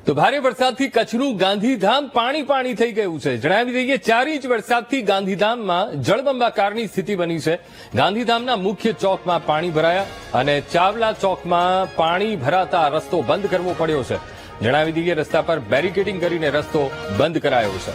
તો ભારે વરસાદથી કચ્છનું ગાંધીધામ પાણી થઈ ગયું છે। જણાવી દઈએ 4 ઇંચ વરસાદથી ગાંધીધામમાં જળબંબાકારની સ્થિતિ બની છે। ગાંધીધામના મુખ્ય ચોકમાં પાણી ભરાયા અને ચાવલા ચોકમાં પાણી ભરાતા રસ્તો બંધ કરવો પડ્યો છે। જણાવી દઈએ રસ્તા પર બેરિકેડિંગ કરીને રસ્તો બંધ કરાયો છે।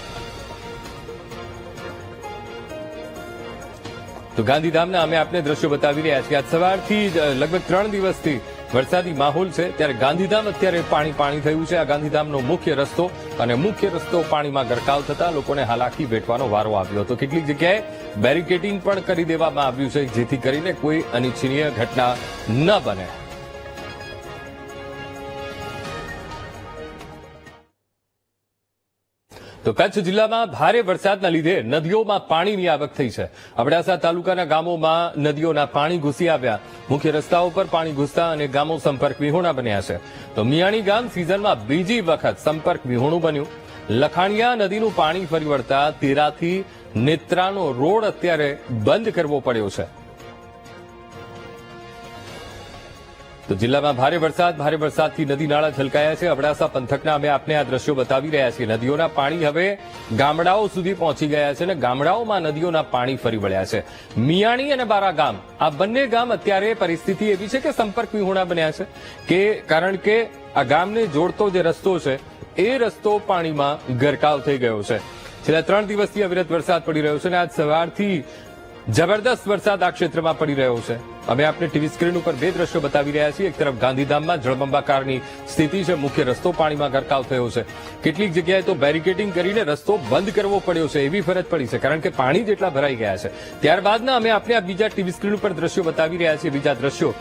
તો ગાંધીધામના અમે આપને દ્રશ્યો બતાવી રહ્યા છીએ। આજ સવારથી લગભગ 3 દિવસથી વરસાદી માહોલ છે, ત્યારે ગાંધીધામ અત્યારે પાણી થયું છે। આ ગાંધીધામનો મુખ્ય રસ્તો અને મુખ્ય રસ્તો પાણીમાં ગરકાવ થતા લોકોને હાલાકી વેઠવાનો વારો આવ્યો હતો। કેટલીક જગ્યાએ બેરિકેડિંગ પણ કરી દેવામાં આવ્યું છે, જેથી કરીને કોઈ અનિચ્છનીય ઘટના ન બને। તો કચ્છ જિલ્લામાં ભારે વરસાદના લીધે નદીઓમાં પાણીની આવક થઈ છે। અબડાસા તાલુકાના ગામોમાં નદીઓના પાણી ઘૂસી આવ્યા। મુખ્ય રસ્તાઓ પર પાણી ઘૂસતા અને ગામો સંપર્ક વિહોણા બન્યા છે। તો મિયાણી ગામ સિઝનમાં બીજી વખત સંપર્ક વિહોણું બન્યું। લખાણિયા નદીનું પાણી ફરી વળતા તેરાથી નેત્રાનો રોડ અત્યારે બંધ કરવો પડ્યો છે। તો જિલ્લામાં ભારે વરસાદથી નદી નાળા છલકાયા છે। અબડાસા પંથકના અમે આપને આ દ્રશ્યો બતાવી રહ્યા છીએ। નદીઓના પાણી હવે ગામડાઓ સુધી પહોંચી ગયા છે અને ગામડાઓમાં નદીઓના પાણી ફરી વળ્યા છે। મિયાણી અને બારા ગામ, આ બંને ગામ અત્યારે પરિસ્થિતિ એવી છે કે સંપર્ક વિહોણા બન્યા છે, કારણ કે આ ગામને જોડતો જે રસ્તો છે એ રસ્તો પાણીમાં ગરકાવ થઈ ગયો છે। છેલ્લા 3 દિવસથી અવિરત વરસાદ પડી રહ્યો છે અને આજ સવારથી જબરદસ્ત વરસાદ આ ક્ષેત્રમાં પડી રહ્યો છે। અમે આપને ટીવી સ્ક્રીન ઉપર 2 દ્રશ્યો બતાવી રહ્યા છીએ। એક તરફ ગાંધીધામમાં જળબંબાકારની સ્થિતિ છે, મુખ્ય રસ્તો પાણીમાં ગરકાવ થયો છે। કેટલીક જગ્યાએ તો બેરિકેડિંગ કરીને રસ્તો બંધ કરવો પડ્યો છે, એવી ફરજ પડી છે, કારણ કે પાણી જેટલા ભરાઈ ગયા છે। ત્યારબાદના અમે આપને આ બીજા ટીવી સ્ક્રીન ઉપર દ્રશ્યો બતાવી રહ્યા છીએ। બીજા દ્રશ્યો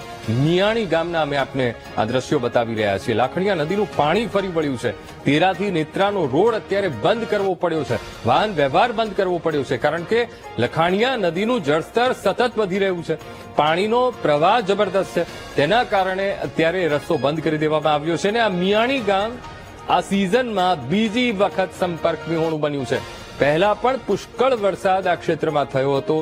મિયાણી ગામના અમે આપને આ દ્રશ્યો બતાવી રહ્યા છીએ। લાખણીયા નદીનું પાણી ફરી વળ્યું છે। તેરાથી નેત્રાનો રોડ અત્યારે બંધ કરવો પડ્યો છે, વાહન વ્યવહાર બંધ કરવો પડ્યો છે, કારણ કે લખાણીયા નદીનું જળસ્તર સતત વધી રહ્યું છે। પાણીનો પ્રવાહ જબરદસ્ત છે, તેના કારણે અત્યારે રસ્તો બંધ કરી દેવામાં આવ્યો છે અને આ મિયાણી ગામ આ સિઝનમાં બીજી વખત સંપર્ક વિહોણું બન્યું છે। પહેલા પણ પુષ્કળ વરસાદ આ ક્ષેત્રમાં થયો હતો,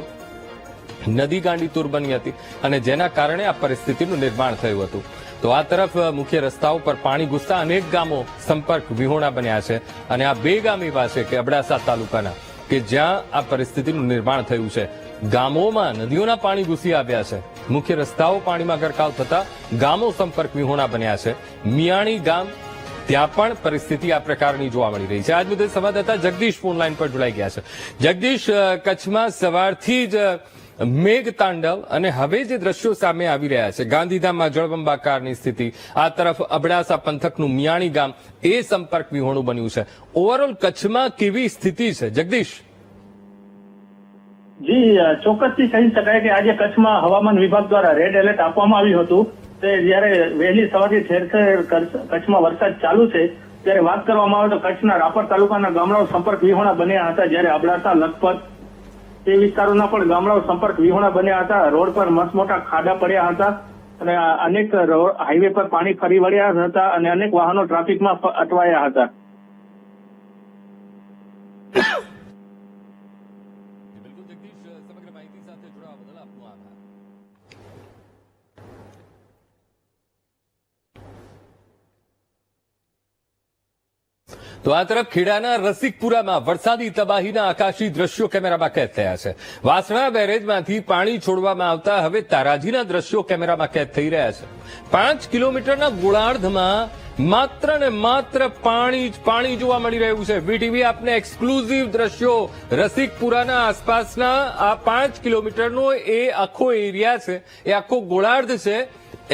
નદી ગાંડીતુર બની હતી અને જેના કારણે આ પરિસ્થિતિનું નિર્માણ થયું હતું। તો આ તરફ મુખ્ય રસ્તાઓ પર પાણી ઘૂસતા અનેક ગામો સંપર્ક વિહોણા બન્યા છે અને આ 2 ગામ એવા છે કે અબડાસા તાલુકાના કે જ્યાં આ પરિસ્થિતિનું નિર્માણ થયું છે। ગામોમાં નદીઓના પાણી ઘૂસી આવ્યા છે, મુખ્ય રસ્તાઓ પાણીમાં ગરકાવ થતા ગામો સંપર્ક વિહોણા બન્યા છે। મિયાણી ગામ, ત્યાં પણ પરિસ્થિતિ આ પ્રકારની જોવા મળી રહી છે। આજ મુદ્દે સંવાદદાતા જગદીશ ફોન લાઈન પર જોડાઈ ગયા છે। જગદીશ, કચ્છમાં સવારથી જ મેઘ તાંડવ અને હવે જે દ્રશ્યો સામે આવી રહ્યા છે, ગાંધીધામમાં જળબંબાકારની સ્થિતિ, આ તરફ અબડાસા પંથકનું મિયાણી ગામ એ સંપર્ક વિહોણું બન્યું છે। ઓવરઓલ કચ્છમાં કેવી સ્થિતિ છે જગદીશ? જી, ચોક્કસથી કહી શકાય કે આજે કચ્છમાં હવામાન વિભાગ દ્વારા રેડ એલર્ટ આપવામાં આવ્યું હતું। તે જ્યારે વહેલી સવારથી ઠેર ઠેર કચ્છમાં વરસાદ ચાલુ છે, ત્યારે વાત કરવામાં આવે તો કચ્છના રાપર તાલુકાના ગામડાઓ સંપર્ક વિહોણા બન્યા હતા, જ્યારે અબડાસા, લખપત તે વિસ્તારોના પણ ગામડાઓ સંપર્ક વિહોણા બન્યા હતા। રોડ પર મસ્ત મોટા ખાડા પડ્યા હતા અને અનેક હાઈવે પર પાણી ફરી વળ્યા હતા અને અનેક વાહનો ટ્રાફિકમાં અટવાયા હતા। તો આ તરફ ખેડાના રસિકપુરામાં વરસાદી તબાહીના આકાશી દ્રશ્યો કેમેરામાં કેદ થયા છે। વાસણા બેરેજમાંથી પાણી છોડવામાં આવતા હવે તારાજીના દ્રશ્યો કેમેરામાં કેદ થઈ રહ્યા છે। 5 કિલોમીટરના ગોળાર્ધમાં માત્ર ને માત્ર પાણી જોવા મળી રહ્યું છે। વીટીવી આપને એક્સક્લુઝિવ દ્રશ્યો રસિકપુરાના આસપાસના આ 5 કિલોમીટરનો એ આખો એરિયા છે, એ આખો ગોળાર્ધ છે,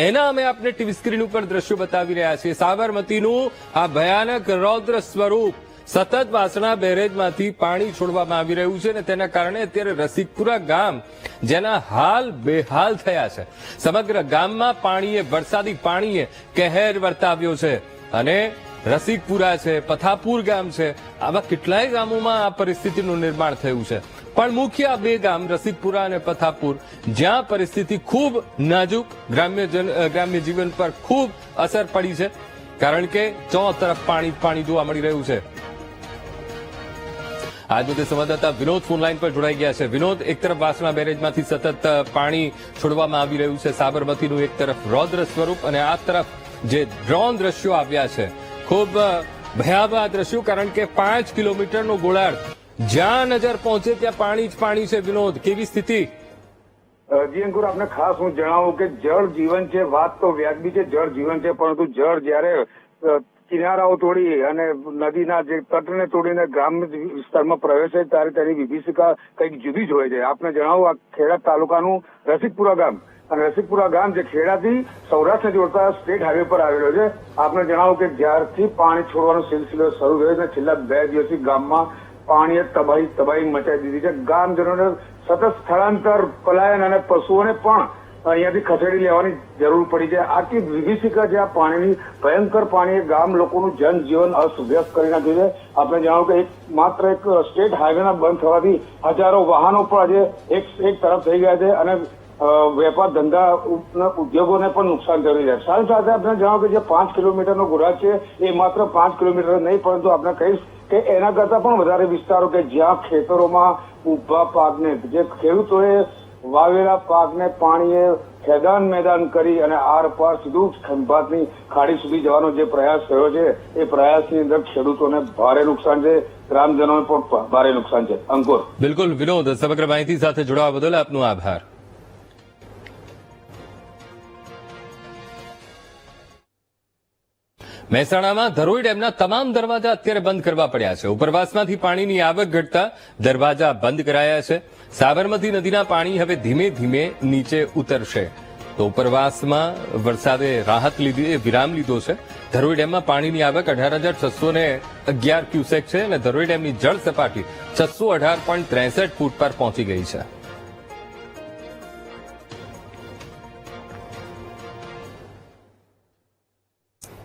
એના અમે આપને ટીવી સ્ક્રીન ઉપર દ્રશ્યો બતાવી રહ્યા છીએ। સાબરમતીનું આ ભયાનક રૌદ્ર સ્વરૂપ, સતત વાસણા બેરેજમાંથી પાણી છોડવામાં આવી રહ્યું છે અને તેના કારણે અત્યારે રસિકપુરા ગામ જેના હાલ બેહાલ થયા છે। સમગ્ર ગામમાં વરસાદી પાણીએ કહેર વર્તાવ્યો છે અને રસિકપુરા છે, પથાપુર ગામ છે, આવા કેટલાય ગામોમાં આ પરિસ્થિતિનું નિર્માણ થયું છે। પણ મુખ્ય આ 2 ગામ રસિકપુરા અને પથાપુર, જ્યાં પરિસ્થિતિ ખૂબ નાજુક, ગ્રામ્ય જીવન પર ખૂબ અસર પડી છે, કારણ કે ચારે તરફ પાણી જોવા મળી રહ્યું છે। આજ મુદ્દે સંવાદદાતા વિનોદ ફોન લાઈન પર જોડાઈ ગયા છે। વિનોદ, એક તરફ વાસણા બેરેજમાંથી સતત પાણી છોડવામાં આવી રહ્યું છે, સાબરમતીનું એક તરફ રૌદ્ર સ્વરૂપ અને આ તરફ જે ડ્રોન દ્રશ્યો આવ્યા છે, ખૂબ ભયાવહ દ્રશ્યો, કારણ કે 5 કિલોમીટરનો ગોળાર્ધ, જ્યાં નજર પહોંચે ત્યાં પાણી જ પાણી છે. વિનોદ, કેવી સ્થિતિ? જી અંકુર, આપને ખાસ હું જણાવું કે જળ જીવન છે. વાત તો વ્યાજબી છે, જળ જીવન છે, પરંતુ જળ જયારે કિનારાઓ તોડી અને નદીના જે તટને તોડીને ગ્રામ્ય વિસ્તારમાં પ્રવેશે ત્યારે તેની વિભીષિકા કંઈક જુદી જ હોય છે. આપને જણાવું, આ ખેડા તાલુકાનું રસિકપુરા ગામ, અને રસિકપુરા ગામ જે ખેડાથી સૌરાષ્ટ્રને જોડતા સ્ટેટ હાઈવે પર આવેલો છે. આપને જણાવું કે જ્યારથી પાણી છોડવાનો સિલસિલો શરૂ થયો છે, છેલ્લા 2 દિવસથી ગામમાં પાણીએ તબાહી મચાવી દીધી છે. ગામજનોને સતત સ્થળાંતર, પલાયન અને પશુઓને પણ અહીંયાથી ખસેડી લેવાની જરૂર પડી છે. આટલી વિભીષિકા છે આ પાણીની, ભયંકર પાણીએ ગામ લોકોનું જનજીવન અસ્તવ્યસ્ત કરી નાખ્યું છે. આપણે જણાવો કે માત્ર એક સ્ટેટ હાઈવેના બંધ થવાથી હજારો વાહનો પણ આજે એક તરફ થઈ ગયા છે અને વેપાર ધંધા ઉદ્યોગોને પણ નુકસાન થયું છે. સાથે સાથે આપણે જણાવો કે જે 5 કિલોમીટરનો ગોળાર્ધ છે એ માત્ર 5 કિલોમીટર નહીં, પરંતુ આપણે કહીશ કે એના કરતા પણ વધારે વિસ્તારો કે જ્યાં ખેતરોમાં ઉભા પાકને, જે ખેડૂતોએ વાવેલા પાકને પાણીએ ખેદાન મેદાન કરી અને આર પાર સીધું ખંભાતની ખાડી સુધી જવાનો જે પ્રયાસ થયો છે, એ પ્રયાસની અંદર ખેડૂતોને ભારે નુકસાન છે, ગ્રામજનોને પણ ભારે નુકસાન છે. અંકુર. બિલકુલ વિનોદ, સમગ્ર માહિતી સાથે જોડાવા બદલ આપનો આભાર. મહેસાણામાં ધરોઈ ડેમના તમામ દરવાજા અત્યારે બંધ કરવા પડ્યા છે. ઉપરવાસમાંથી પાણીની આવક ઘટતા દરવાજા બંધ કરાયા છે. સાબરમતી નદીના પાણી હવે ધીમે ધીમે નીચે ઉતરશે. તો ઉપરવાસમાં વરસાદે વિરામ લીધો છે. ધરોઈ ડેમમાં પાણીની આવક 18,611 ક્યુસેક છે અને ધરોઈ ડેમની જળ સપાટી 618.63 ફૂટ પર પહોંચી ગઈ છે.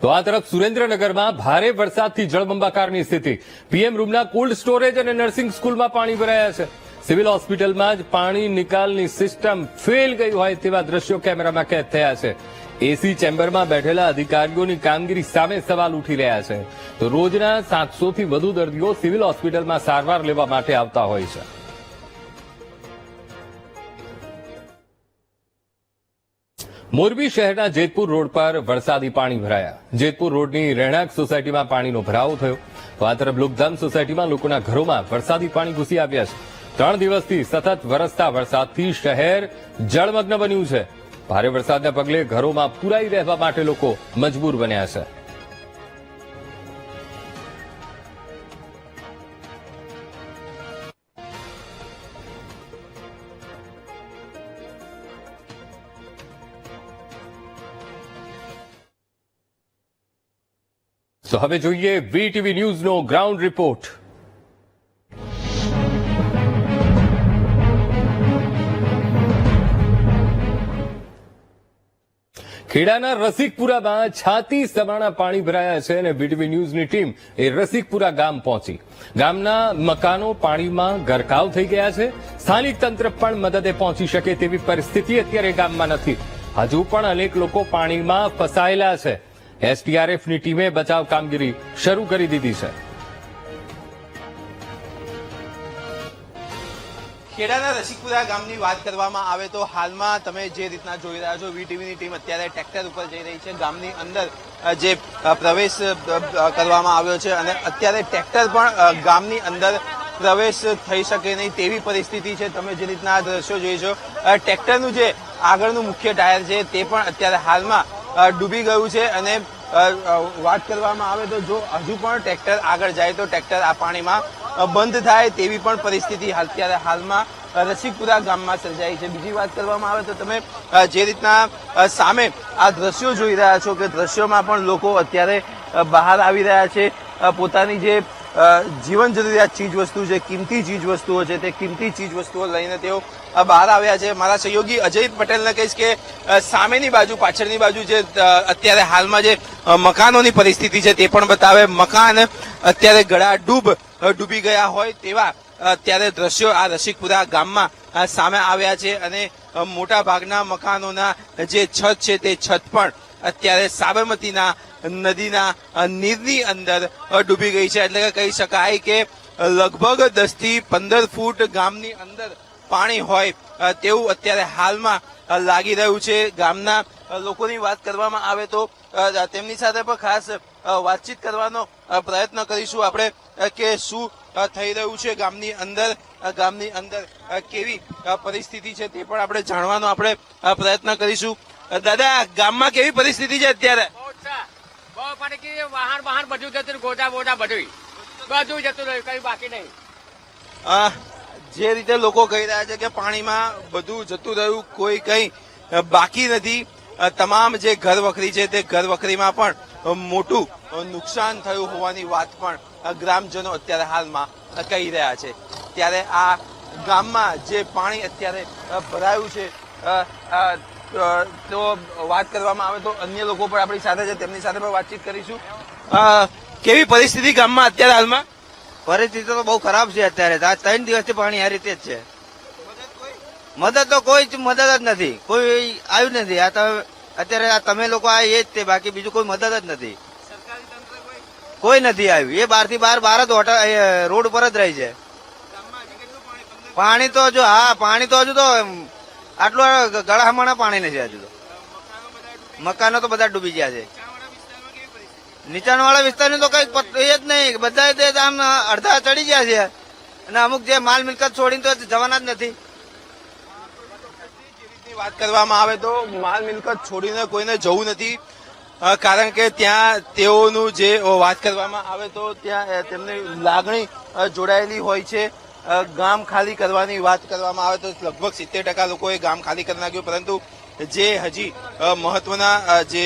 તો આ તરફ સુરેન્દ્રનગરમાં ભારે વરસાદથી જળબંબાકારની સ્થિતિ. પીએમ રૂમના કોલ્ડ સ્ટોરેજ અને નર્સિંગ સ્કૂલમાં પાણી ભરાયા છે. સિવિલ હોસ્પિટલમાં જ પાણી નિકાલની સિસ્ટમ ફેલ ગઈ હોય તેવા દ્રશ્યો કેમેરામાં કેદ થયા છે. એસી ચેમ્બરમાં બેઠેલા અધિકારીઓની કામગીરી સામે સવાલ ઉઠી રહ્યા છે. તો રોજના 700 થી વધુ દર્દીઓ સિવિલ હોસ્પિટલમાં સારવાર લેવા માટે આવતા હોય છે. મોરબી શહેરના જેતપુર રોડ પર વરસાદી પાણી ભરાયા. જેતપુર રોડની રહેણાંક સોસાયટીમાં પાણીનો ભરાવો થયો. તો આ તરફ લોકધામ સોસાયટીમાં લોકોના ઘરોમાં વરસાદી પાણી ઘૂસી આવ્યા છે. 3 દિવસથી સતત વરસતા વરસાદથી શહેર જળમગ્ન બન્યું છે. ભારે વરસાદના પગલે ઘરોમાં પુરાઈ રહેવા માટે લોકો મજબૂર બન્યા છે. તો હવે જોઈએ વીટીવી ન્યૂઝનો ગ્રાઉન્ડ રિપોર્ટ. ખેડાના રસિકપુરામાં છાતી સમાણા પાણી ભરાયા છે અને વીટીવી ન્યૂઝની ટીમ એ રસિકપુરા ગામ પહોંચી. ગામના મકાનો પાણીમાં ગરકાવ થઈ ગયા છે. સ્થાનિક તંત્ર પણ મદદે પહોંચી શકે તેવી પરિસ્થિતિ અત્યારે ગામમાં નથી. હજુ પણ અનેક લોકો પાણીમાં ફસાયેલા છે. એસડીઆરએફની ટીમે બચાવ કામગીરી શરૂ કરી દીધી છે. ખેડાના રસિકપુરા ગામની વાત કરવામાં આવે તો હાલમાં તમે જે રીતના જોઈ રહ્યા છો, વીટીવીની ટીમ અત્યારે ટ્રેક્ટર ઉપર જઈ રહી છે. ગામની અંદર જે પ્રવેશ કરવામાં આવ્યો છે અને અત્યારે ટ્રેક્ટર પણ ગામની અંદર પ્રવેશ થઈ શકે નહીં તેવી પરિસ્થિતિ છે. તમે જે રીતના દ્રશ્યો જોઈ છો, ટ્રેક્ટરનું જે આગળનું મુખ્ય ટાયર છે તે પણ અત્યારે હાલમાં ડૂબી ગયું છે અને વાત કરવામાં આવે તો જો હજુ પણ ટ્રેક્ટર આગળ જાય તો ટ્રેક્ટર આ પાણીમાં બંધ થાય તેવી પણ પરિસ્થિતિ અત્યારે હાલમાં રસિકપુરા ગામમાં સર્જાઈ છે. બીજી વાત કરવામાં આવે તો તમે જે રીતના સામે આ દ્રશ્યો જોઈ રહ્યા છો કે દ્રશ્યોમાં પણ લોકો અત્યારે બહાર આવી રહ્યા છે. પોતાની જે જીવન જરૂરિયાત ચીજ વસ્તુ છે, કિંમતી ચીજ વસ્તુઓ છે, તે કિંમતી ચીજ વસ્તુઓ લઈને તેઓ બહાર આવ્યા છે. મારા સહયોગી અજય પટેલને કહીશ કે સામેની બાજુ, પાછળની બાજુ જે અત્યારે હાલમાં જે મકાનોની પરિસ્થિતિ છે તે પણ બતાવે. મકાન અત્યારે ડૂબી ગયા હોય તેવા અત્યારે દ્રશ્યો આ રસિકપુરા ગામમાં સામે આવ્યા છે અને મોટા ભાગના મકાનોના જે છત છે તે છત પણ અત્યારે સાબરમતીના નદીના નીરની અંદર ડૂબી ગઈ છે. એટલે કે કહી શકાય કે લગભગ 10 થી 15 ફૂટ ગામની અંદર પાણી હોય તેવું અત્યારે હાલમાં લાગી રહ્યું છે. ગામના લોકોની વાત કરવામાં આવે તો તેમની સાથે પણ ખાસ વાતચીત કરવાનો પ્રયત્ન કરીશું આપણે કે શું થઈ રહ્યું છે ગામની અંદર કેવી પરિસ્થિતિ છે તે પણ આપણે જાણવાનો આપણે પ્રયત્ન કરીશું. દાદા, ગામમાં કેવી પરિસ્થિતિ છે અત્યારે? બહુ ફરકી વાહન બધું જતું રહ્યું, ગોટા બોટા બધું જતું રહ્યું, કઈ બાકી નહીં. જે રીતે લોકો કહી રહ્યા છે કે પાણીમાં બધું જતું રહ્યું, કોઈ કઈ બાકી નથી. તમામ જે ઘર વખરી છે તે ઘર વખરીમાં પણ મોટું નુકસાન થયું હોવાની વાત પણ ગ્રામજનો અત્યારે હાલમાં કહી રહ્યા છે. ત્યારે આ ગામમાં જે પાણી અત્યારે ભરાયું છે તો વાત કરવામાં આવે તો અન્ય લોકો પણ આપણી સાથે છે, તેમની સાથે પણ વાતચીત કરીશું. કેવી પરિસ્થિતિ ગામમાં અત્યારે હાલમાં? પરિસ્થિતિ તો બહુ ખરાબ છે અત્યારે. 3 દિવસથી પાણી આ રીતે જ છે. મદદ તો કોઈ જ મદદ જ નથી, કોઈ આવ્યું નથી. આ તો અત્યારે આ તમે લોકો આ એ જ તે, બાકી બીજું કોઈ મદદ જ નથી. કોઈ નથી આવ્યું. એ બહારથી બહાર જ રોડ ઉપર જ રહી છે. પાણી તો હજુ પાણી તો હજુ તો આટલું ગળામણા પાણી નથી હજુ તો. મકાનો તો બધા ડૂબી ગયા છે. નીચાણવાળા વિસ્તારની તો કઈ એ જ નહીં, બધા આમ અડધા ચડી ગયા છે અને અમુક જે માલ મિલકત છોડીને તો જવાના જ નથી. વાત કરવામાં આવે તો માલ મિલકત છોડીને કોઈને જવું નથી, કારણ કે ત્યાં તેઓનું જે વાત કરવામાં આવે તો ત્યાં તેમની લાગણી જોડાયેલી હોય છે. ગામ ખાલી કરવાની વાત કરવામાં આવે તો લગભગ 70% લોકોએ ગામ ખાલી કરી નાખ્યું, પરંતુ જે હજી મહત્વના જે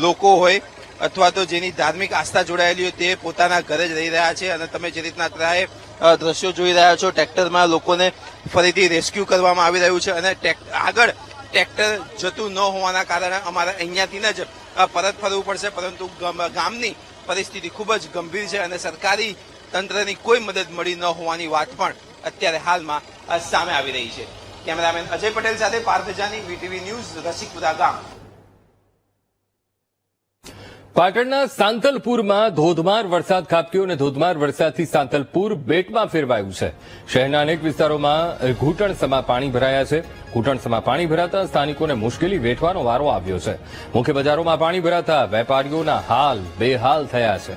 લોકો હોય અથવા તો જેની ધાર્મિક આસ્થા જોડાયેલી હોય તે પોતાના ઘરે જ રહી રહ્યા છે. અને તમે જે રીતના અત્યારે દ્રશ્યો જોઈ રહ્યા છો, ટ્રેક્ટરમાં લોકોને ફરીથી રેસ્ક્યુ કરવામાં આવી રહ્યું છે અને આગળ ટ્રેક્ટર જતું ન હોવાના કારણે અમારે અહીંયાથી જ પરત ફરવું પડશે. પરંતુ ગામની પરિસ્થિતિ ખૂબ જ ગંભીર છે અને સરકારી તંત્રની કોઈ મદદ મળી ન હોવાની વાત પણ અત્યારે હાલમાં સામે આવી રહી છે. કેમેરામેન અજય પટેલ સાથે પાર્થ જાની, વીટીવી ન્યૂઝ, રસિકપુરા ગામ. પાટણના સાંતલપુરમાં ધોધમાર વરસાદ ખાબક્યો અને ધોધમાર વરસાદથી સાંતલપુર બેટમાં ફેરવાયું છે. શહેરના અનેક વિસ્તારોમાં ઘૂંટણસમા પાણી ભરાયા છે. ઘૂંટણસમા પાણી ભરાતા સ્થાનિકોને મુશ્કેલી વેઠવાનો વારો આવ્યો છે. મુખ્ય બજારોમાં પાણી ભરાતા વેપારીઓના હાલ બેહાલ થયા છે.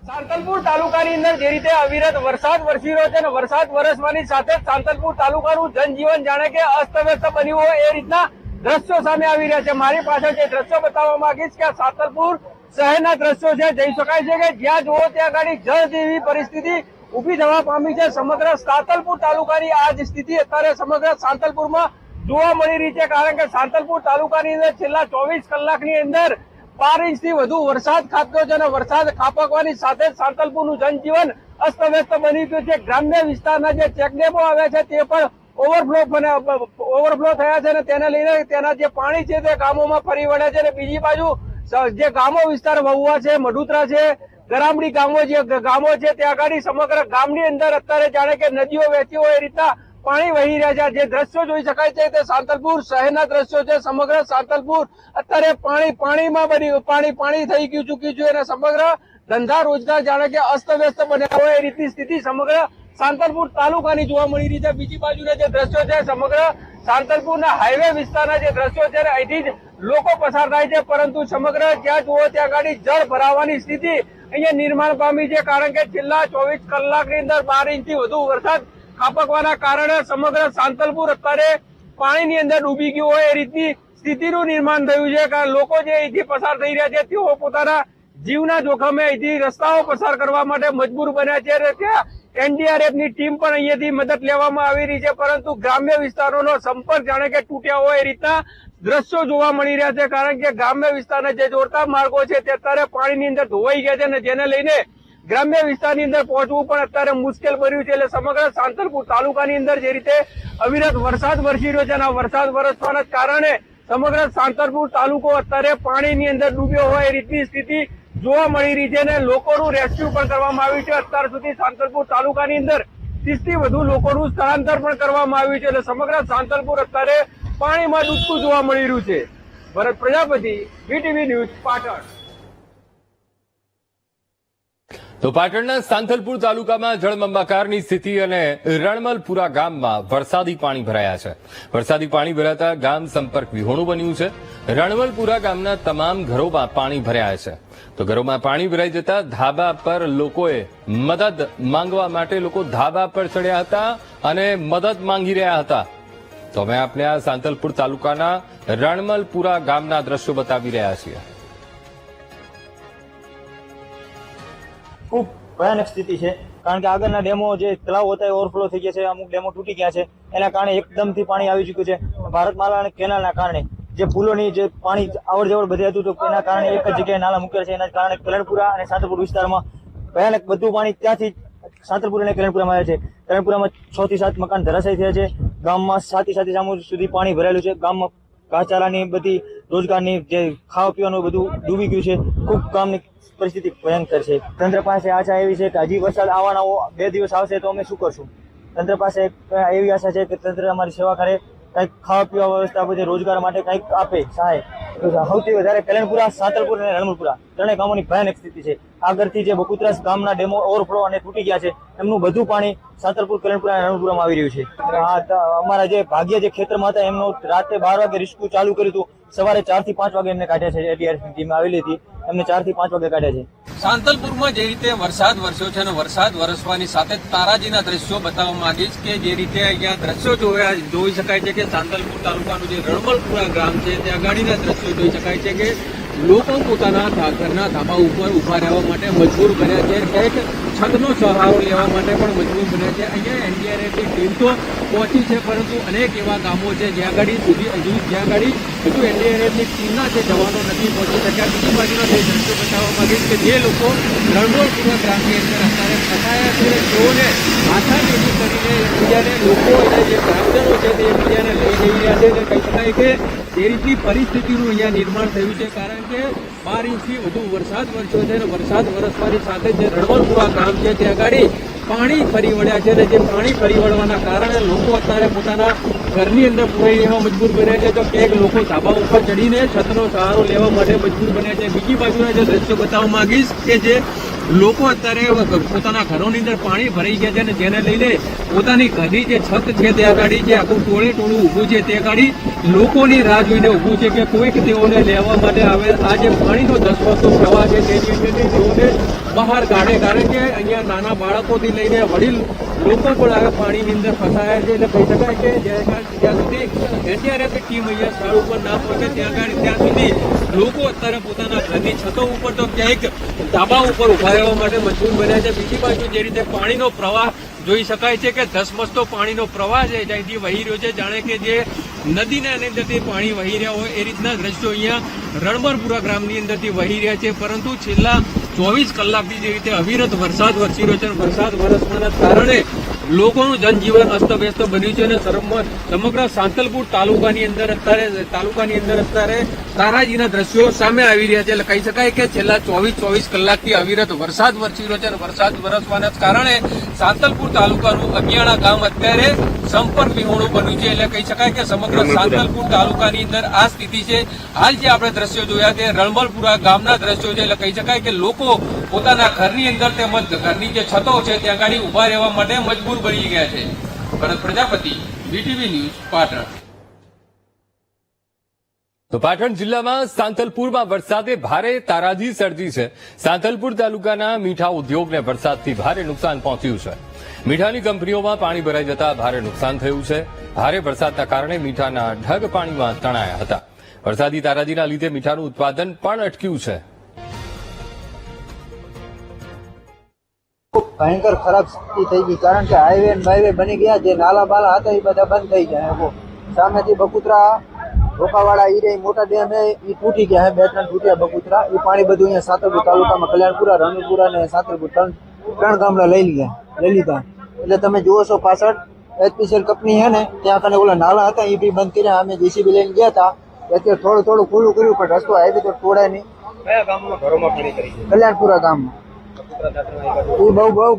સાંતલપુર તાલુકાની અંદર જે રીતે અવિરત વરસાદ વરસી રહ્યો છે અને વરસાદ વરસવાની સાથે જ સાંતલપુર તાલુકાનું જનજીવન જાણે કે અસ્તવ્યસ્ત બન્યું હોય એ રીતના દ્રશ્યો સામે આવી રહ્યા છે. મારી પાછળ જે દ્રશ્યો બતાવવા માંગીશ કે સાંતલપુર શહેરના દ્રશ્યો છે. જઈ શકાય છે કે જ્યાં જુઓ ત્યાં ગાડી જળ જેવી પરિસ્થિતિ ઉભી થવા પામી છે. સમગ્ર સાંતલપુર તાલુકાની આ જ સ્થિતિ અત્યારે સમગ્ર સાંતલપુરમાં જોવા મળી રહી છે, કારણ કે સાંતલપુર તાલુકાની અંદર છેલ્લા 24 કલાકની અંદર 12 ઇંચથી વધુ વરસાદ ખાબક્યો છે અને વરસાદ ખાબકવાની સાથે જ સાંતલપુરનું જનજીવન અસ્તવ્યસ્ત બની ગયું છે. ગ્રામ્ય વિસ્તારના જે ચેકડેમો આવ્યા છે તે પણ ઓવરફ્લો થયા છે અને તેને લઈને તેના જે પાણી છે તે ગામોમાં ફરી વળ્યા છે. અને બીજી બાજુ જે ગામો વિસ્તાર વહુવા છે, મઢુતરા છે, ગરામડી ગામો છે ત્યાં આગળ સમગ્ર ગામની અંદર અત્યારે જાણે કે નદીઓ વહેતી હોય એ રીતના પાણી વહી રહ્યા છે. જે દ્રશ્યો જોઈ શકાય છે તે સાંતલપુર શહેરના દ્રશ્યો છે. સમગ્ર સાંતલપુર અત્યારે પાણીમાં પાણી થઈ ચૂક્યું છે અને સમગ્ર ધંધા રોજગાર જાણે કે અસ્તવ્યસ્ત બન્યા હોય એ રીતની સ્થિતિ સમગ્ર સાંતલપુર તાલુકાની જોવા મળી રહી છે. બીજી બાજુના જે દ્રશ્યો છે સમગ્ર સાંતલપુરના હાઈવે વિસ્તારના જે દ્રશ્યો છે અહીંથી જ લોકો પસાર થાય છે, પરંતુ સમગ્ર જ્યાં જુઓ ત્યાં ગાડી જળ ભરાવાની સ્થિતિ અહીંયા નિર્માણ પામી છે, કારણ કે છેલ્લા 24 કલાકની અંદર 12 ઇંચથી વધુ વરસાદ ખાબકવાના કારણે સમગ્ર સાંતલપુર અત્યારે પાણીની અંદર ડૂબી ગયું હોય એ રીતની સ્થિતિનું નિર્માણ થયું છે. કારણ લોકો જે અહીંથી પસાર થઈ રહ્યા છે તેઓ પોતાના જીવના જોખમે અહીંથી રસ્તાઓ પસાર કરવા માટે મજબૂર બન્યા છે. ત્યાં એનડીઆરએફની ટીમ પણ અહીંયાથી મદદ લેવામાં આવી રહી છે, પરંતુ ગ્રામ્ય વિસ્તારોનો સંપર્ક જાણે કે તૂટ્યા હોય એ રીતના દ્રશ્યો જોવા મળી રહ્યા છે, કારણ કે ગ્રામ્ય વિસ્તારના જે જોડતા માર્ગો છે તે અત્યારે પાણીની અંદર ધોવાઈ ગયા છે અને જેને લઈને ગ્રામ્ય વિસ્તારની અંદર પહોંચવું પણ અત્યારે મુશ્કેલ બન્યું છે. એટલે સમગ્ર સાંતલપુર તાલુકાની અંદર જે રીતે અવિરત વરસાદ વરસી રહ્યો છે અને વરસાદ વરસવાના કારણે સમગ્ર સાંતલપુર તાલુકો અત્યારે પાણીની અંદર ડૂબ્યો હોય એ રીતની સ્થિતિ જોવા મળી રહી છે અને લોકોનું રેસ્ક્યુ પણ કરવામાં આવ્યું છે. અત્યાર સુધી સાંતલપુર તાલુકાની અંદર 30 થી વધુ લોકોનું સ્થળાંતર પણ કરવામાં આવ્યું છે. એટલે સમગ્ર સાંતલપુર અત્યારે પાણીમાં ડૂબતું જોવા મળી રહ્યું છે. ભરત પ્રજાપતિ, વીટીવી ન્યૂઝ, પાટણ. તો પાટણના સાંથલપુર તાલુકામાં જળબંબાકારની સ્થિતિ અને રણમલપુરા ગામમાં વરસાદી પાણી ભરાયા છે. વરસાદી પાણી ભરાતા ગામ સંપર્ક વિહોણું બન્યું છે. રણમલપુરા ગામના તમામ ઘરોમાં પાણી ભરાયા છે. તો ઘરોમાં પાણી ભરાઈ જતા ધાબા પર લોકોએ મદદ માંગવા માટે લોકો ધાબા પર ચડ્યા હતા અને મદદ માંગી રહ્યા હતા. તો અમે આપને આ સાંથલપુર તાલુકાના રણમલપુરા ગામના દ્રશ્યો બતાવી રહ્યા છીએ. ખૂબ ભયાનક સ્થિતિ છે, કારણ કે આગળના ડેમો જે તળાવ હતા એ ઓવરફ્લો થઈ ગયા છે, અમુક ડેમો તૂટી ગયા છે, એના કારણે એકદમથી પાણી આવી ચૂક્યું છે. ભારતમાલા અને કેનાલના કારણે જે પુલોની જે પાણી આવડ જવડ બધે હતું, તો એના કારણે એક જ જગ્યાએ નાલા મૂકેલા છે. એના કારણે કલ્યાણપુરા અને સાંતલપુર વિસ્તારમાં ભયાનક બધું પાણી ત્યાંથી સાંતલપુર અને કલ્યાણપુરામાં આવે છે. કલ્યાણપુરામાં 6 થી 7 મકાન ધરાશાયી થયા છે. ગામમાં 7 થી 7 સુધી પાણી ભરાયેલું છે. ગામમાં ઘાસચારાની બધી રોજગારની જે ખાવા પીવાનું બધું ડૂબી ગયું છે. ખૂબ ગામની પરિસ્થિતિ ભયંકર છે. તંત્ર પાસે આશા એવી છે કે હજી વરસાદ આવવાના 2 દિવસ આવશે તો અમે શું કરશું. તંત્ર પાસે એવી આશા છે કે તંત્ર અમારી સેવા કરે, કંઈક ખાવા પીવા વ્યવસ્થા, બધે રોજગાર માટે કંઈક આપે સહાય. સૌથી વધારે કલ્યાણપુરા, સાંતલપુર અને રણમલપુરા ત્રણેય ગામોની ભયાનક સ્થિતિ છે. આગળથી જે બકુત્રાસ ગામના ડેમો ઓવરફ્લો અને તૂટી ગયા છે, એમનું બધું પાણી સાંતલપુર, કલ્યાણપુરા અને રણમલપુરામાં આવી રહ્યું છે. અમારા જે ભાગ્ય જે ખેતરમાં હતા એમનો રાતે 12 વાગે રેસ્ક્યુ ચાલુ કર્યું હતું. સવારે 4 થી 5 વાગે એમને કાઢ્યા છે. એડીઆરએફની ટીમ આવેલી હતી, એમને 4 થી 5 વાગે કાઢ્યા છે. સાંતલપુરમાં જે રીતે વરસાદ વરસ્યો છે અને વરસાદ વરસવાની સાથે તારાજીના દ્રશ્યો બતાવવા માંગીશ કે જે રીતે અહીંયા દ્રશ્યો જોઈ શકાય છે કે સાંતલપુર તાલુકાનું જે રણમલપુરા ગામ છે ત્યાં ગાડીના દ્રશ્યો જોઈ શકાય છે કે લોકો પોતાના ઘરના ધાબા ઉપર ઉભા રહેવા માટે મજબૂર બન્યા છે. એક છતનો સહારો લેવા માટે પણ મજબૂર બન્યા છે. અહીંયા એનડીઆરએફની ટીમ તો પહોંચી છે, પરંતુ અનેક એવા ગામો છે જ્યાં હજુ એનડીઆરએફની ટીમના જે જવાનો નથી પહોંચી શક્યા. બીજી બાજુના જે દ્રશ્યો બતાવવા માંગીશ કે જે લોકો રણમલપુરા ગ્રામની અંદર અત્યારે ફસાયા છે, તેઓને માથાભેગી કરીને એકબીજાને લોકો અને જે ગ્રામજનો છે તે એકબીજાને લઈ જઈ રહ્યા છે. અને કહી શકાય કે એ રીતની પરિસ્થિતિનું અહીંયા નિર્માણ થયું છે, કારણ કે 12 ઇંચથી વધુ વરસાદ વરસ્યો છે અને વરસાદ વરસવાની સાથે જે રણમલપુરા ગામ છે ત્યાં આગળ પાણી ફરી વળ્યા છે. અને જે પાણી ફરી વળવાના કારણે લોકો અત્યારે પોતાના ઘરની અંદર પુરાઈ રહેવા મજબૂર બન્યા છે. તો ક્યાંક લોકો ધાબા ઉપર ચડીને છતનો સહારો લેવા માટે મજબૂર બન્યા છે. બીજી બાજુના જે દ્રશ્યો બતાવવા માંગીશ કે જે લોકો અત્યારે પોતાના ઘરોની અંદર પાણી ભરાઈ ગયા છે અને જેને લઈને પોતાની ઘરની જે છત છે ત્યાં આગળ જે આખું ટોળું ઊભું છે તે આગળ લોકોની રાહ જોઈને ઊભું છે કે કોઈક તેઓને લેવા માટે આવે. આ જે પાણીનો ધસમસતો પ્રવાહ છે તેની અંદર તેઓને બહાર કાઢે, કારણ કે અહીંયા નાના બાળકોથી લઈને વડીલ લોકો પણ આ પાણીની અંદર ફસાયા છે. એટલે કહી શકાય કે જ્યાં સુધી એનડીઆરએફની ટીમ અહીંયા સ્થળ ઉપર ના પહોંચે ત્યાં સુધી લોકો અત્યારે પોતાના ઘરની છતો ઉપર તો ક્યાંક ધાબા ઉપર ઉભા રહેવા માટે મજબૂર બન્યા છે. બીજી બાજુ જે રીતે પાણીનો પ્રવાહ જોઈ શકાય છે કે ધસમસતો પાણીનો પ્રવાહ છે જ્યાંથી વહી રહ્યો છે, જાણે કે જે નદીના અંદરથી પાણી વહી રહ્યા હોય એ રીતના દ્રશ્યો અહીંયા રણમલપુરા ગ્રામની અંદરથી વહી રહ્યા છે. પરંતુ છેલ્લા 24 કલાકથી જે રીતે અવિરત વરસાદ વરસી રહ્યો છે અને વરસાદ વરસવાના કારણે લોકોનું જનજીવન અસ્તવ્યસ્ત બન્યું છે અને સમગ્ર સાંતલપુર તાલુકાની અંદર અત્યારે તારાજીના દ્રશ્યો સામે આવી રહ્યા છે. એટલે કહી શકાય કે છેલ્લા 24 કલાકથી અવિરત વરસાદ વરસી રહ્યો છે અને વરસાદ વરસવાના કારણે સાંતલપુર તાલુકાનું અગિયાણા ગામ અત્યારે સંપર્ક વિહોણું બન્યું છે. એટલે કહી શકાય કે સમગ્ર સાંતલપુર તાલુકાની અંદર આ સ્થિતિ છે. હાલ જે આપણે દ્રશ્યો જોયા તે રણમલપુરા ગામના દ્રશ્યો છે. એટલે કહી શકાય કે લોકો પોતાના ઘરની અંદર તેમજ ઘરની જે છતો છે ત્યાં ગાડી ઉભા રહેવા માટે મજબૂર બની ગયા છે. ભરત પ્રજાપતિ, વીટીવી ન્યૂઝ, પાટણ. તો પાટણ જિલ્લામાં સાંતલપુરમાં વરસાદે ભારે તારાજી સર્જી છે. સાંતલપુર તાલુકાના મીઠા ઉદ્યોગને વરસાદથી ભારે નુકસાન પહોંચ્યું છે. મીઠાની કંપનીઓમાં પાણી ભરાઈ જતા ભારે નુકસાન થયું છે. ભારે વરસાદના કારણે મીઠાના ઢગ પાણીમાં તણાયા હતા. વરસાદી તારાજીના લીધે મીઠાનું ઉત્પાદન પણ અટક્યું છે. ભયંકર ખરાબ સ્થિતિ થઈ ગઈ, કારણ કે હાઈવે બાઈવે બની ગયા, જે નાલા બાલા હતા એ બધા બંધ થઈ ગયા. સામેથી બકુત્રા રોકાવાળા ઈ મોટા ડેમ એ તૂટી ગયા, 2-3 તૂટ્યા બકુત્રા. એ પાણી બધું અહીંયા સાંતલપુર તાલુકામાં કલ્યાણપુરા, રણપુરા અને સાંતલપુર ત્રણ ગામડા લઈ લીધા. એટલે તમે જુઓ છો પાછળ એચપીસીએલ કંપની છે ને, ત્યાં કને ઓલા નાલા હતા એ બી બંધ કર્યા. અમે જેસીબી લઈને ગયા હતા, અત્યારે થોડું ખુલ્લું કર્યું, પણ રસ્તો હાઈવે તો તોડાય નહીં. કયા ગામમાં ઘરોમાં પાણી કરી છે? કલ્યાણપુરા ગામમાં. એ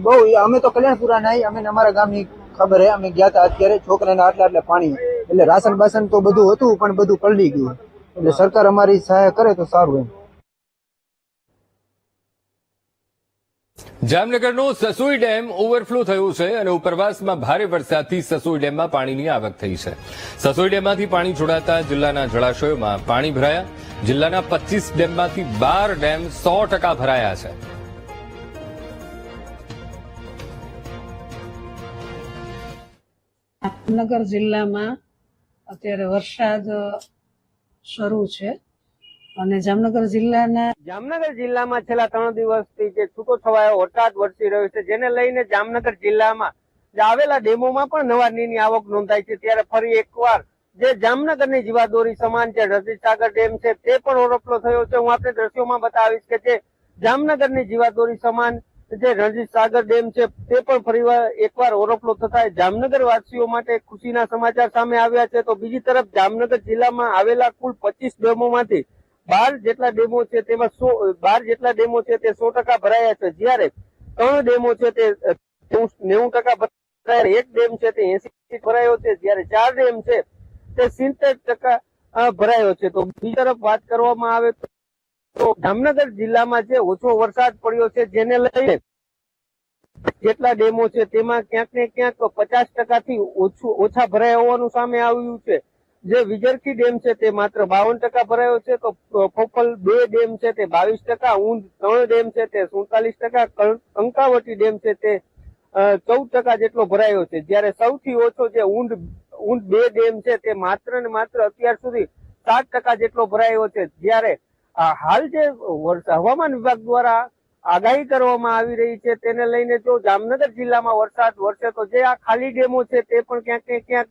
બહુ અમે તો કલ્યાણપુરા નહીં, અમે અમારા ગામની ખબર હે, અમે ગયા હતા. અત્યારે છોકરાને આટલા પાણી, એટલે રાશન બાસન તો બધું હતું પણ બધું પલળી ગયું. એટલે સરકાર અમારી સહાય કરે તો સારું એમ. જામનગરનો સસોઈ ડેમ ઓવરફ્લો થયો છે અને ઉપરવાસમાં ભારે વરસાદથી સસોઈ ડેમમાં પાણીની આવક થઈ છે. સસોઈ ડેમમાંથી પાણી છોડાતા જિલ્લાના જળાશયોમાં પાણી ભરાયા. જિલ્લાના 25 ડેમમાંથી 12 ડેમ 100% ભરાયા છે. જામનગર જિલ્લામાં અત્યારે વરસાદ શરૂ છે અને જામનગર જિલ્લામાં છેલ્લા 3 દિવસથી જે છૂટો છવાયો વરસાદ વરસી રહ્યો છે, જેને લઈને જામનગર જિલ્લામાં જે આવેલા ડેમોમાં પણ નવા નીરની આવક નોંધાઈ છે. ત્યારે ફરી એકવાર જે જામનગરની જીવાદોરી સમાન છે રણજીતસાગર ડેમ છે તે પણ ઓવરફ્લો થયો છે. હું આપને દ્રશ્યોમાં બતાવીશ કે જે જામનગરની જીવાદોરી સમાન જે રણજીતસાગર ડેમ છે તે પણ ફરી એકવાર ઓવરફ્લો થતા જામનગર વાસીઓ માટે ખુશીના સમાચાર સામે આવ્યા છે. તો બીજી તરફ જામનગર જિલ્લામાં આવેલા કુલ 25 ડેમોમાંથી 12 જેટલા ડેમો છે તેમાં 12 જેટલા ડેમો છે તે 100% ભરાયા છે, જ્યારે 3 ડેમો છે તે 90% ભરાયા. એક ડેમ છે તે 80% ભરાયો છે, જ્યારે 4 ડેમ છે તે 70% ભરાયો છે. તો બીજી તરફ વાત કરવામાં આવે તો જામનગર જિલ્લામાં જે ઓછો વરસાદ પડ્યો છે જેને લઈને જેટલા ડેમો છે તેમાં ક્યાંક ને ક્યાંક 50% થી ઓછા ભરાયા હોવાનું સામે આવ્યું છે. જે વિજરખી ડેમ છે તે માત્ર 52% ભરાયો છે, તો ફોફલ 2 ડેમ છે તે 22%, ઊંધ 3 ડેમ છે તે 47%, કંકાવટી ડેમ છે તે 14% જેટલો ભરાયો છે, જ્યારે સૌથી ઓછો જે ઊંધ 2 ડેમ છે તે માત્ર ને માત્ર અત્યાર સુધી 7% જેટલો ભરાયો છે. જ્યારે હાલ જે હવામાન વિભાગ દ્વારા આગાહી કરવામાં આવી રહી છે તેને લઈને જો જામનગર જિલ્લામાં વરસાદ વરસે તો જે આ ખાલી ડેમો છે તે પણ ક્યાંક ને ક્યાંક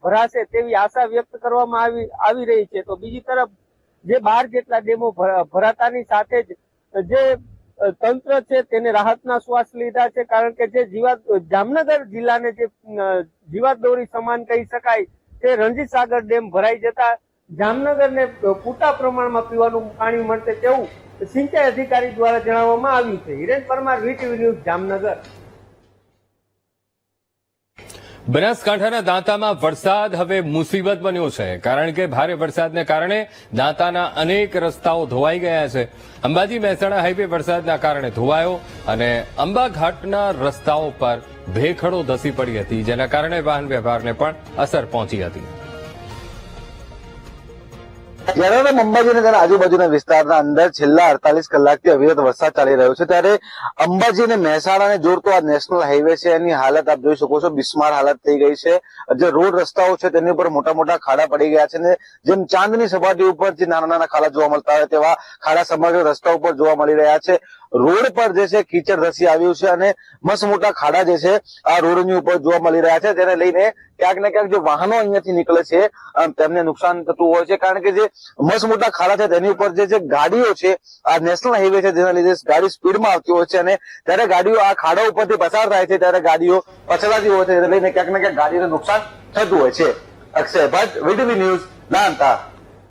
ભરાશે તેવી આશા વ્યક્ત કરવામાં આવી રહી છે. તો બીજી તરફ જે 12 જેટલા ડેમો ભરાતાની સાથે જ જે તંત્ર છે તેને રાહતના શ્વાસ લીધા છે, કારણ કે જે જામનગર જિલ્લાને જે જીવાદોરી સમાન કહી શકાય તે રણજીતસાગર ડેમ ભરાઈ જતા જામનગરને પૂરતા પ્રમાણમાં પીવાનું પાણી મળશે તેવું સિંચાઈ અધિકારી દ્વારા જણાવવામાં આવ્યું છે. Hiren Parmar, VTV news, Jamnagar. બનાસકાંઠાના દાંતામાં વરસાદ હવે મુસીબત બન્યો છે, કારણ કે ભારે વરસાદને કારણે દાંતાના અનેક રસ્તાઓ ધોવાઈ ગયા છે. અંબાજી મહેસાણા હાઈવે વરસાદના કારણે ધોવાયો અને અંબાઘાટના રસ્તાઓ પર ભેખડો ધસી પડી હતી, જેના કારણે વાહન વ્યવહારને પણ અસર પહોંચી હતી. જ્યારે અંબાજી અને તેના આજુબાજુના વિસ્તારના અંદર છેલ્લા 48 કલાકથી અવિરત વરસાદ ચાલી રહ્યો છે, ત્યારે અંબાજી અને મહેસાણાને જોડતો આ નેશનલ હાઈવે છે એની હાલત આપ જોઈ શકો છો, બિસ્માર હાલત થઈ ગઈ છે. જે રોડ રસ્તાઓ છે તેની ઉપર મોટા મોટા ખાડા પડી ગયા છે અને જેમ ચાંદની સપાટી ઉપર જે નાના નાના ખાડા જોવા મળતા હોય તેવા ખાડા સમગ્ર રસ્તા ઉપર જોવા મળી રહ્યા છે. રોડ પર જે છે કીચડ ધસી આવ્યું છે અને મસ્ત મોટા ખાડા જે છે આ રોડની ઉપર જોવા મળી રહ્યા છે, તેને લઈને ક્યાંક ને ક્યાંક જે વાહનો અહીંયાથી નીકળે છે તેમને નુકસાન થતું હોય છે, કારણ કે જે મસ્ત મોટા ખાડા છે તેની ઉપર જે ગાડીઓ છે આ નેશનલ હાઈવે છે જેના લીધે ગાડી સ્પીડમાં આવતી હોય છે અને ત્યારે ગાડીઓ આ ખાડા ઉપરથી પસાર થાય છે ત્યારે ગાડીઓ પછડાતી હોય છે, તેને લઈને ક્યાંક ને ક્યાંક ગાડીને નુકસાન થતું હોય છે. Akshay Bhatt, VTV news, નાનતા.